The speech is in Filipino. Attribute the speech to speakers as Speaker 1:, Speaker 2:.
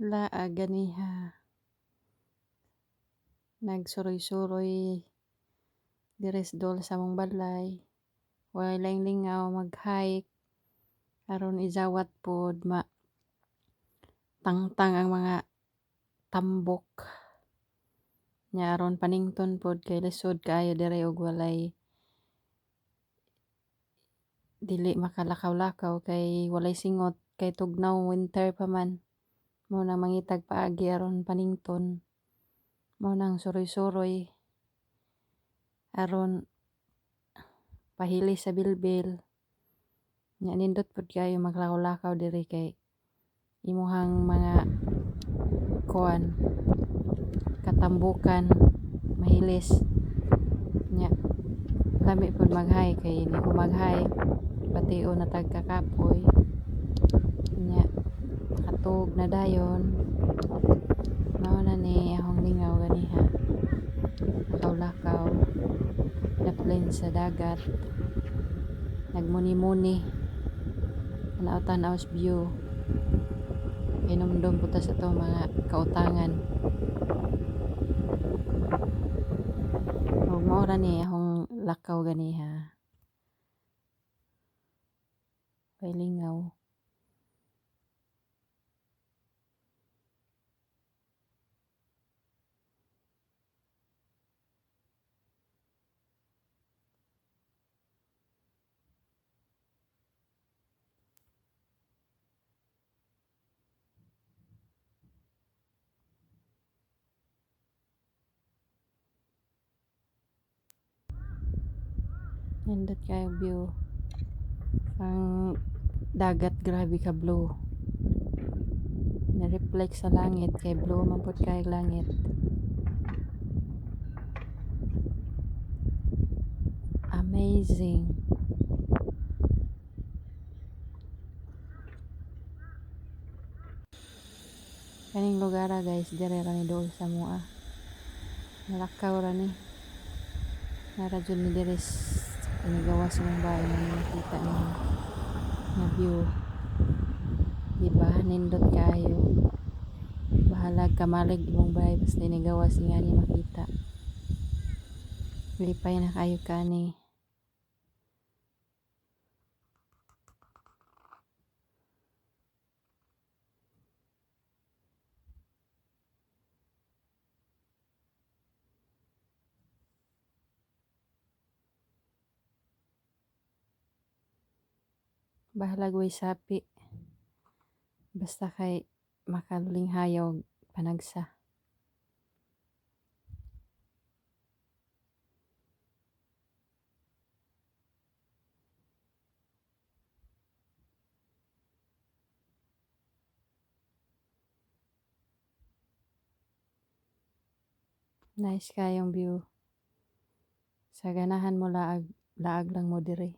Speaker 1: Ganiha, nagsuroy-suroy diri sa duol sa among balay. Walay laing lingaw mag-hike aron izawat pod tangtang ang mga tambok. Nya aron panington pod kay lisod kaayo diri ug walay dili makalakaw-lakaw kay walay singot kay tugnaw winter pa man. Mao nang mangitag paagi aron panington. Mao nang suroy-suroy aron pahilis sa bilbil. Nya nindot pod kaayo maglakaw-lakaw diri kay imuhang mga kuan katambukan mahilis. Nya lami pod mag-hike kay ini ko mag-hike bation na tag kakapoy. Nya makatuog na dayon. Mao na ni akong lingaw ganiha. Lakaw-lakaw daplin sa dagat. Nagmuni-muni. Tanaw-tanaw sa view. Hinumdum po ta sa to mga kautangan. Ug mao ra ni akong lakaw ganiha. Kay lingaw. Nindot kayo view. Ang dagat grabe ka blue. Na-reflect sa langit kay blue man pud kay langit. Amazing. Kaning lugar guys, dire ra ni duol sa mua. Nalakaw ra ni. Nara jud ni dire inigawas ng bahay na nakita niyo na view. Diba? Nindot kayo. Bahalag kamalig imong bahay basta inigawas nga ni makita. Lipay na kayo kani. Bahalag way sapi. Basta kay makaluling hayog panagsa. Nice kayong view. Sa ganahan mo laag lang mo dire.